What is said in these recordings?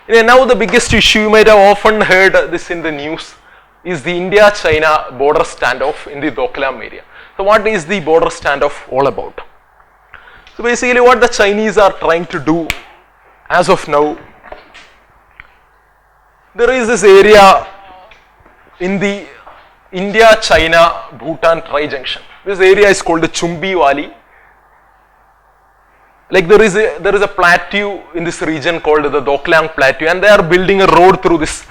Now the biggest issue, you might have often heard this in the news, is the India-China border standoff in the Doklam area. So what is the border standoff all about? So basically what the Chinese are trying to do as of now, there is this area in the India-China-Bhutan tri-junction. This area is called the Chumbi Valley. Like there is a plateau in this region called the Doklam plateau, and they are building a road through this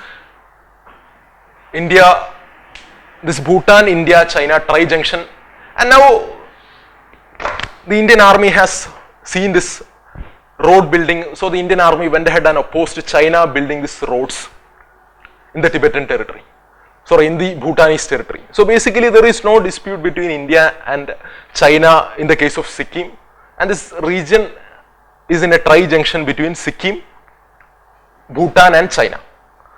Bhutan, India, China tri-junction. And now the Indian army has seen this road building, so the Indian army went ahead and opposed China building these roads in the Tibetan territory, sorry, in the Bhutanese territory. So basically there is no dispute between India and China in the case of Sikkim, and this region is in a tri-junction between Sikkim, Bhutan and China.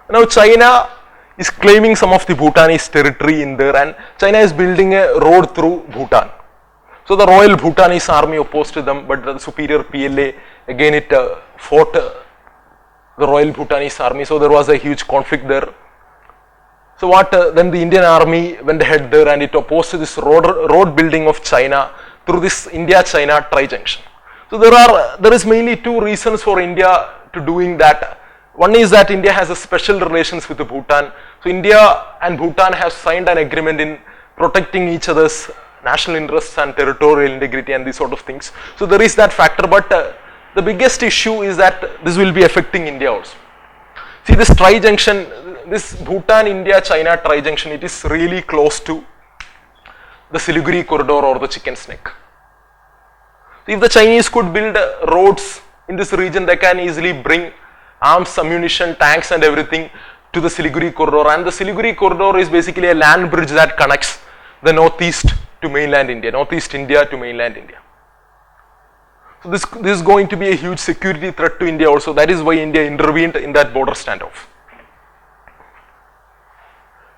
Now China is claiming some of the Bhutanese territory in there, and China is building a road through Bhutan. So the Royal Bhutanese army opposed to them, but the superior PLA again it fought the Royal Bhutanese army, so there was a huge conflict there. So then the Indian army went ahead there and it opposed this road building of China through this India-China tri-junction. So there is mainly two reasons for India to doing that. One is that India has a special relations with Bhutan. So India and Bhutan have signed an agreement in protecting each other's national interests and territorial integrity and these sort of things. So there is that factor, but the biggest issue is that this will be affecting India also. See, this tri-junction, this Bhutan-India-China tri-junction, it is really close to the Siliguri corridor or the chicken's neck. If the Chinese could build roads in this region, they can easily bring arms, ammunition, tanks and everything to the Siliguri corridor, and the Siliguri corridor is basically a land bridge that connects the northeast to mainland India, northeast India to mainland India. So this is going to be a huge security threat to India also. That is why India intervened in that border standoff.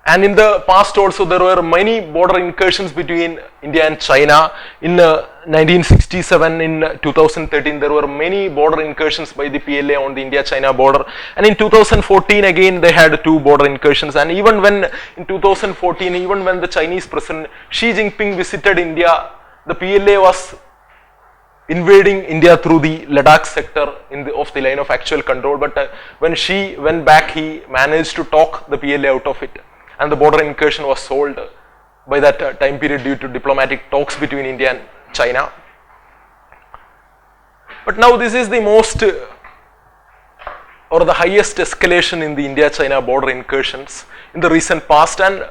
And in the past also there were many border incursions between India and China. In 1967, in 2013, there were many border incursions by the PLA on the India-China border. And in 2014 again they had two border incursions. And even when in 2014, even when the Chinese President Xi Jinping visited India, the PLA was invading India through the Ladakh sector of the line of actual control. But when Xi went back, he managed to talk the PLA out of it, and the border incursion was solved by that time period due to diplomatic talks between India and China. But now this is the most or the highest escalation in the India-China border incursions in the recent past. And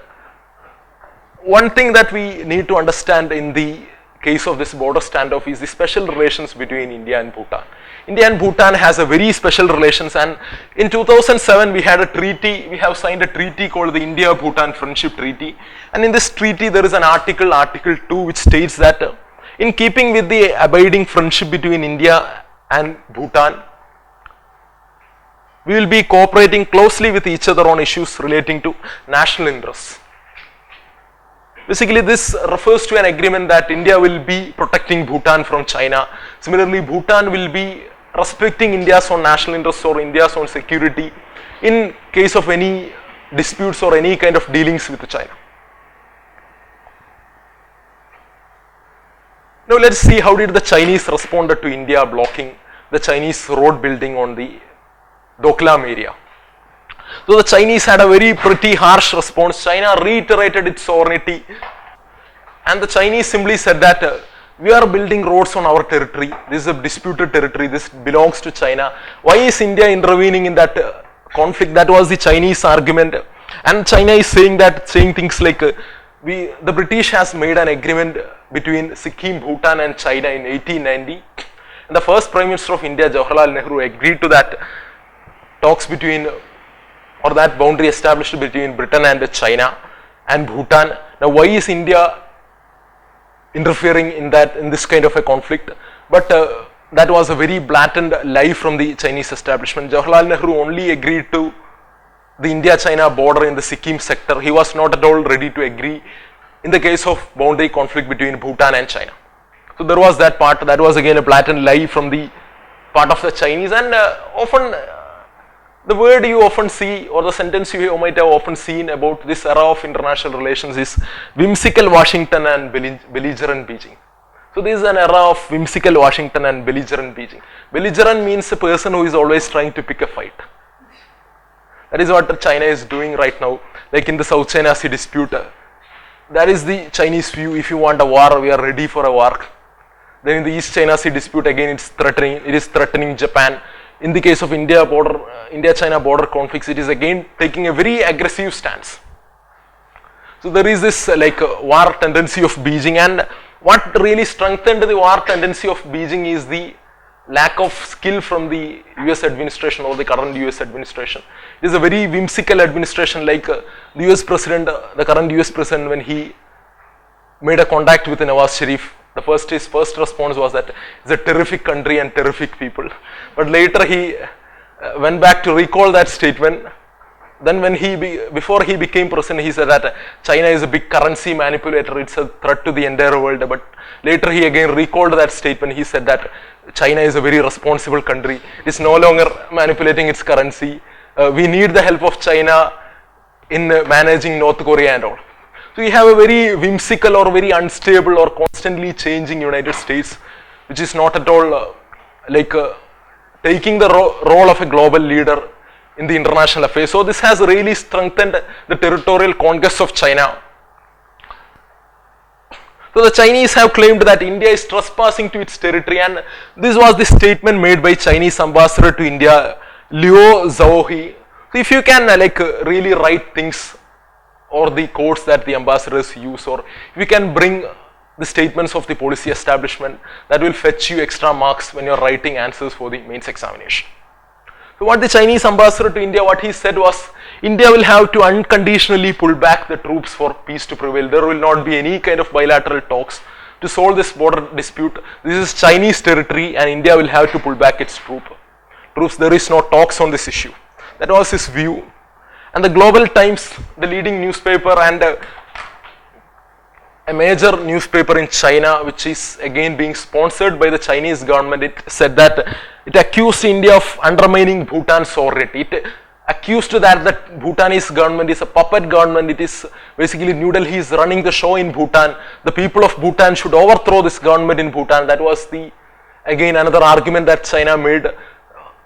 one thing that we need to understand in the case of this border standoff is the special relations between India and Bhutan. India and Bhutan has a very special relations, and in 2007 we had a treaty, we have signed a treaty called the India-Bhutan Friendship Treaty, and in this treaty there is an article 2, which states that in keeping with the abiding friendship between India and Bhutan, we will be cooperating closely with each other on issues relating to national interests. Basically this refers to an agreement that India will be protecting Bhutan from China. Similarly, Bhutan will be respecting India's own national interests or India's own security in case of any disputes or any kind of dealings with China. Now let's see how did the Chinese respond to India blocking the Chinese road building on the Doklam area. So the Chinese had a very pretty harsh response. China reiterated its sovereignty, and the Chinese simply said that we are building roads on our territory. This is a disputed territory. This belongs to China. Why is India intervening in that conflict? That was the Chinese argument. And China is saying things like the British has made an agreement between Sikkim, Bhutan and China in 1890. And the first Prime Minister of India, Jawaharlal Nehru, agreed to that talks between, or that boundary established between Britain and China and Bhutan. Now why is India interfering in this kind of a conflict? But that was a very blatant lie from the Chinese establishment. Jawaharlal Nehru only agreed to the India-China border in the Sikkim sector. He was not at all ready to agree in the case of boundary conflict between Bhutan and China. So there was that part. That was again a blatant lie from the part of the Chinese, and often the word you often see, or the sentence you might have often seen about this era of international relations is whimsical Washington and belligerent Beijing. So this is an era of whimsical Washington and belligerent Beijing. Belligerent means a person who is always trying to pick a fight. That is what China is doing right now, like in the South China Sea dispute. That is the Chinese view. If you want a war, we are ready for a war. Then in the East China Sea dispute, again it is threatening Japan. In the case of India-China border conflicts, it is again taking a very aggressive stance. So there is this war tendency of Beijing, and what really strengthened the war tendency of Beijing is the lack of skill from the US administration or the current US administration. It is a very whimsical administration, like the US president, the current US president, when he made a contact with Nawaz Sharif, his first response was that it's a terrific country and terrific people. But later he went back to recall that statement. Then before he became president, he said that China is a big currency manipulator, it's a threat to the entire world. But later he again recalled that statement. He said that China is a very responsible country. It's no longer manipulating its currency. We need the help of China in managing North Korea and all. So we have a very whimsical or very unstable or constantly changing United States, which is not at all taking the role of a global leader in the international affairs. So this has really strengthened the territorial conquest of China. So the Chinese have claimed that India is trespassing to its territory, and this was the statement made by Chinese ambassador to India, Liu Zhaohui. So if you can really write things or the quotes that the ambassadors use, or if you can bring the statements of the policy establishment, that will fetch you extra marks when you are writing answers for the mains examination. So what the Chinese ambassador to India, what he said was, India will have to unconditionally pull back the troops for peace to prevail. There will not be any kind of bilateral talks to solve this border dispute. This is Chinese territory and India will have to pull back its troops. There is no talks on this issue. That was his view. And the Global Times, the leading newspaper and a major newspaper in China, which is again being sponsored by the Chinese government, it said that it accused India of undermining Bhutan's sovereignty. It accused that Bhutanese government is a puppet government. It is basically New Delhi is running the show in Bhutan. The people of Bhutan should overthrow this government in Bhutan. That was again another argument that China made.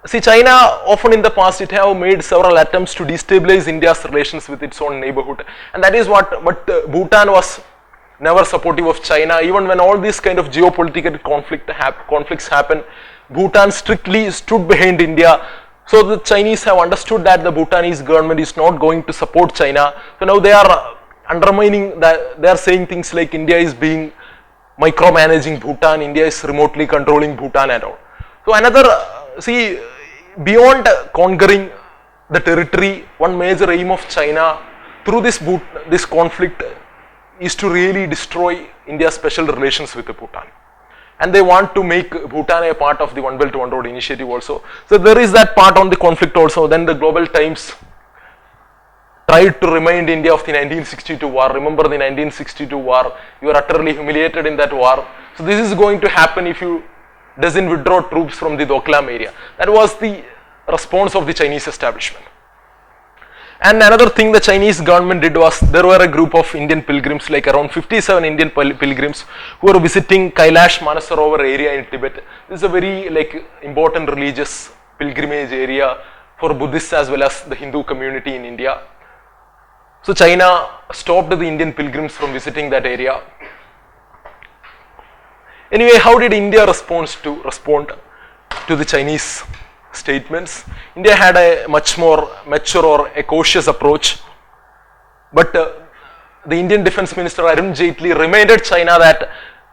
See, China often in the past, it have made several attempts to destabilize India's relations with its own neighborhood, and that is but Bhutan was never supportive of China. Even when all these kind of geopolitical conflicts happen, Bhutan strictly stood behind India. So the Chinese have understood that the Bhutanese government is not going to support China. So now they are undermining that. They are saying things like India is being micromanaging Bhutan, India is remotely controlling Bhutan and all. So beyond conquering the territory, one major aim of China through this conflict is to really destroy India's special relations with Bhutan. And they want to make Bhutan a part of the One Belt One Road initiative also. So there is that part on the conflict also. Then the Global Times tried to remind India of the 1962 war. Remember the 1962 war, you are utterly humiliated in that war. So this is going to happen if you doesn't withdraw troops from the Doklam area. That was the response of the Chinese establishment. And another thing the Chinese government did was, there were a group of Indian pilgrims, like around 57 Indian pilgrims who were visiting Kailash Manasarovar area in Tibet. This is a very important religious pilgrimage area for Buddhists as well as the Hindu community in India. So China stopped the Indian pilgrims from visiting that area. Anyway, how did India respond to the Chinese statements? India had a much more mature or a cautious approach, but the Indian Defense Minister Arun Jaitley reminded China that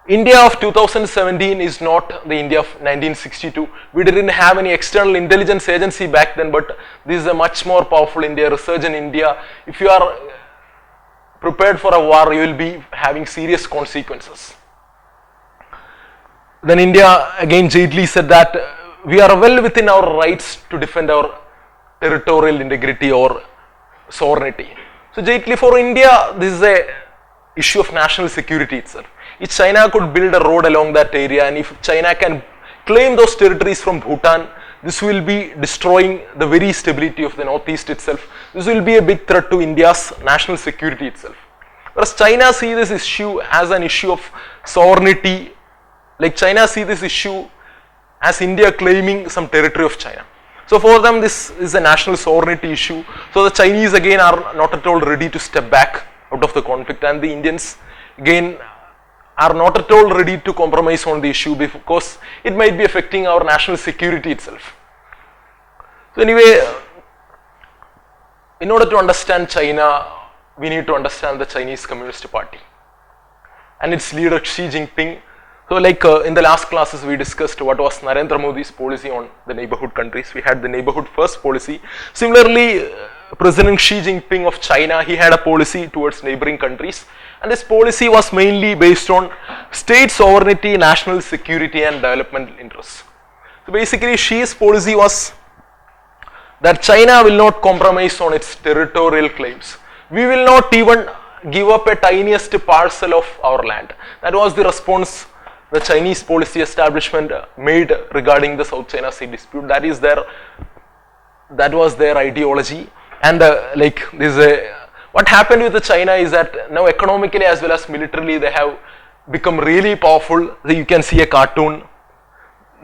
India of 2017 is not the India of 1962. We didn't have any external intelligence agency back then, but this is a much more powerful India, resurgent India. If you are prepared for a war, you will be having serious consequences. Then India, again Jaitley said that we are well within our rights to defend our territorial integrity or sovereignty. So Jaitley, for India, this is a issue of national security itself. If China could build a road along that area, and if China can claim those territories from Bhutan, this will be destroying the very stability of the Northeast itself. This will be a big threat to India's national security itself. Whereas China see this issue as an issue of sovereignty, like China see this issue as India claiming some territory of China. So for them this is a national sovereignty issue. So the Chinese again are not at all ready to step back out of the conflict, and the Indians again are not at all ready to compromise on the issue because it might be affecting our national security itself. So anyway, in order to understand China, we need to understand the Chinese Communist Party and its leader Xi Jinping. So like in the last classes we discussed what was Narendra Modi's policy on the neighborhood countries. We had the neighborhood first policy. Similarly, President Xi Jinping of China, he had a policy towards neighboring countries, and this policy was mainly based on state sovereignty, national security and development interests. So basically Xi's policy was that China will not compromise on its territorial claims. We will not even give up a tiniest parcel of our land. That was the response the Chinese policy establishment made regarding the South China Sea dispute. That was their ideology. And what happened with the China is that now economically as well as militarily they have become really powerful. So you can see a cartoon.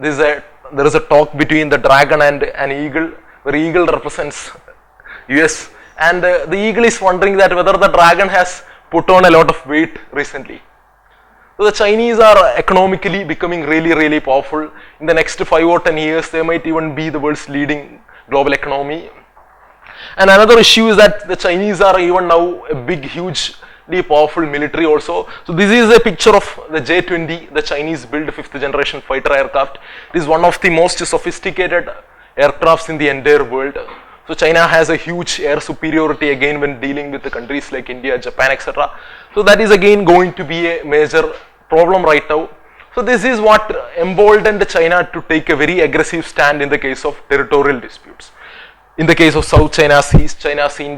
There is a talk between the dragon and an eagle, where eagle represents US, and the eagle is wondering that whether the dragon has put on a lot of weight recently. So the Chinese are economically becoming really powerful. In the next 5 or 10 years, they might even be the world's leading global economy. And another issue is that the Chinese are even now a big, hugely powerful military also. So this is a picture of the J-20, the Chinese built 5th generation fighter aircraft. It is one of the most sophisticated aircrafts in the entire world. So China has a huge air superiority again when dealing with the countries like India, Japan, etc. So that is again going to be a major problem right now. So this is what emboldened China to take a very aggressive stand in the case of territorial disputes. In the case of South China Sea, China Sea,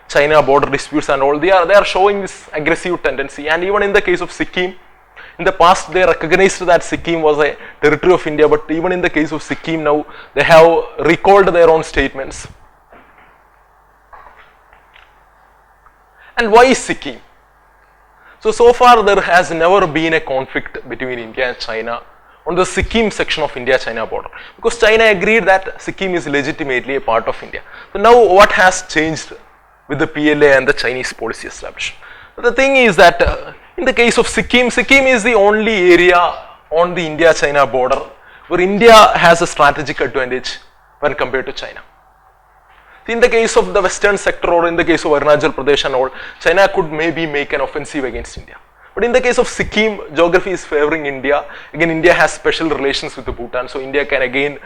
China border disputes and all, they are showing this aggressive tendency. And even in the case of Sikkim, in the past they recognized that Sikkim was a territory of India, but even in the case of Sikkim now, they have recalled their own statements. And why is Sikkim? So far there has never been a conflict between India and China on the Sikkim section of India-China border, because China agreed that Sikkim is legitimately a part of India. So now what has changed with the PLA and the Chinese policy establishment? The thing is that in the case of Sikkim, Sikkim is the only area on the India-China border where India has a strategic advantage when compared to China. In the case of the western sector or in the case of Arunachal Pradesh and all, China could maybe make an offensive against India. But in the case of Sikkim, geography is favoring India. Again, India has special relations with the Bhutan, so India can again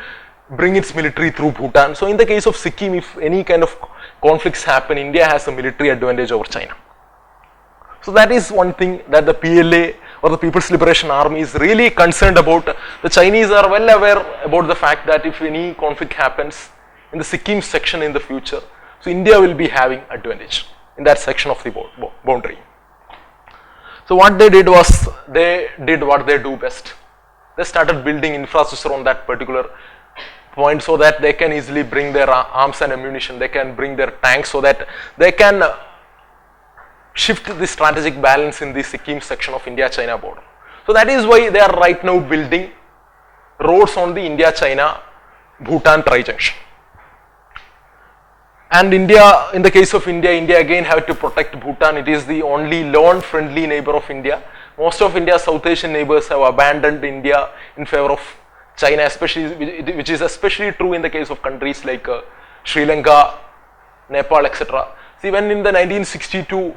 bring its military through Bhutan. So in the case of Sikkim, if any kind of conflicts happen, India has a military advantage over China. So that is one thing that the PLA or the People's Liberation Army is really concerned about. The Chinese are well aware about the fact that if any conflict happens in the Sikkim section in the future, so India will be having advantage in that section of the boundary. So what they did was, they did what they do best. They started building infrastructure on that particular point so that they can easily bring their arms and ammunition, they can bring their tanks so that they can shift the strategic balance in the Sikkim section of India-China border. So that is why they are right now building roads on the India-China-Bhutan tri-junction. And India, in the case of India, India again have to protect Bhutan. It is the only loan-friendly neighbor of India. Most of India's South Asian neighbors have abandoned India in favor of China, especially, which is especially true in the case of countries like Sri Lanka, Nepal, etc. See, when in the 1962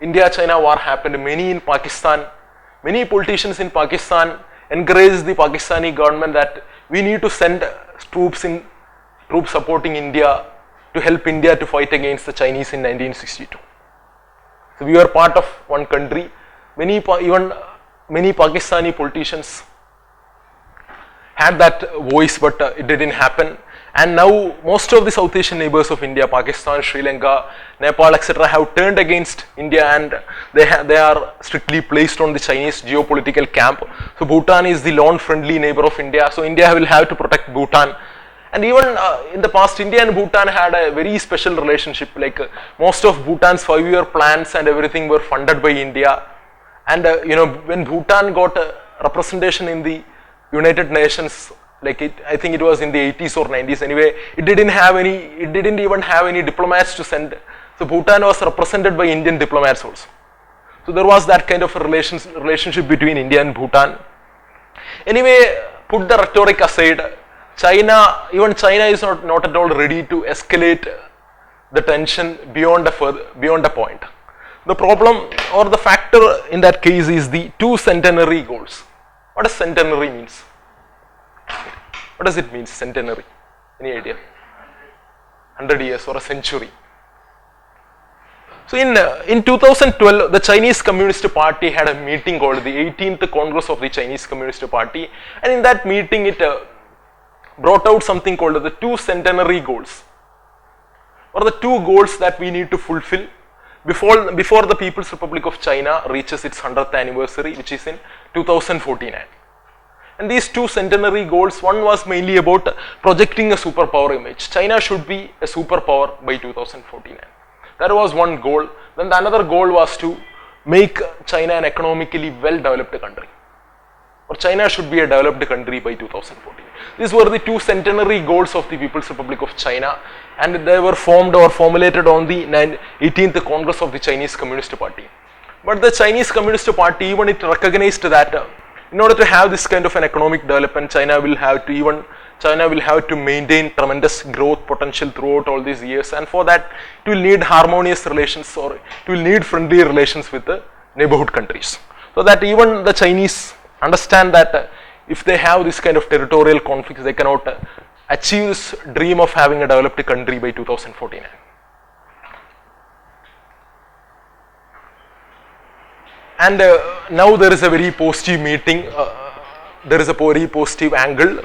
India-China war happened, many politicians in Pakistan encouraged the Pakistani government that we need to send troops supporting India to help India to fight against the Chinese in 1962. So we were part of one country. Many Pakistani politicians had that voice, but it didn't happen. And now most of the South Asian neighbors of India, Pakistan, Sri Lanka, Nepal, etc. have turned against India, and they are strictly placed on the Chinese geopolitical camp. So Bhutan is the lone friendly neighbor of India. So India will have to protect Bhutan. And even in the past, India and Bhutan had a very special relationship. Like most of Bhutan's 5-year plans and everything were funded by India. And when Bhutan got representation in the United Nations, I think it was in the 80s or 90s anyway, it didn't even have any diplomats to send. So Bhutan was represented by Indian diplomats also. So there was that kind of a relationship between India and Bhutan. Anyway, put the rhetoric aside, even China is not at all ready to escalate the tension beyond a point. The problem or the factor in that case is the 2 centenary goals. What does centenary means? What does it mean, centenary? Any idea? 100 years or a century. So in 2012, the Chinese Communist Party had a meeting called the 18th Congress of the Chinese Communist Party, and in that meeting it brought out something called the 2 centenary goals, or the 2 goals that we need to fulfill before the People's Republic of China reaches its 100th anniversary, which is in 2049. And these 2 centenary goals, one was mainly about projecting a superpower image. China should be a superpower by 2049. That was one goal. Then the another goal was to make China an economically well-developed country. Or China should be a developed country by 2014. These were the 2 centenary goals of the People's Republic of China, and they were formed or formulated on the 18th Congress of the Chinese Communist Party. But the Chinese Communist Party, even it recognized that in order to have this kind of an economic development, China will have to maintain tremendous growth potential throughout all these years, and for that it will need harmonious relations, or it will need friendly relations with the neighborhood countries. So that even the Chinese understand that if they have this kind of territorial conflicts, they cannot achieve this dream of having a developed country by 2049. And now there is a very positive meeting, there is a very positive angle.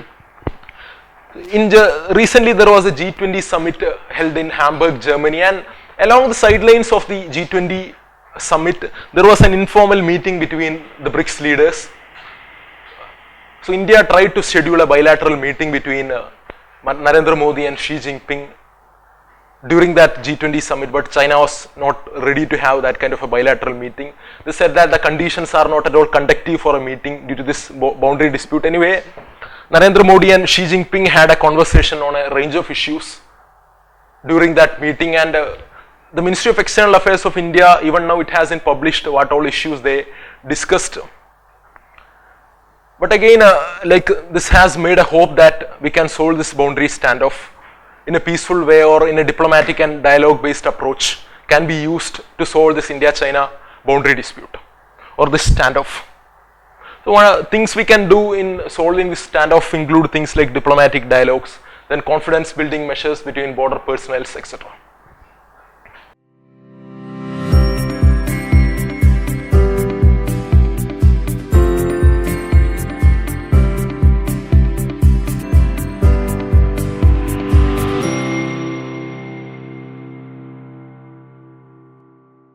Recently there was a G20 summit held in Hamburg, Germany, and along the sidelines of the G20 summit, there was an informal meeting between the BRICS leaders. So India tried to schedule a bilateral meeting between Narendra Modi and Xi Jinping during that G20 summit, but China was not ready to have that kind of a bilateral meeting. They said that the conditions are not at all conducive for a meeting due to this boundary dispute. Anyway, Narendra Modi and Xi Jinping had a conversation on a range of issues during that meeting, and the Ministry of External Affairs of India, even now it hasn't published what all issues they discussed. But again, this has made a hope that we can solve this boundary standoff in a peaceful way, or in a diplomatic and dialogue based approach can be used to solve this India-China boundary dispute or this standoff. So things we can do in solving this standoff include things like diplomatic dialogues, then confidence building measures between border personnel, etc.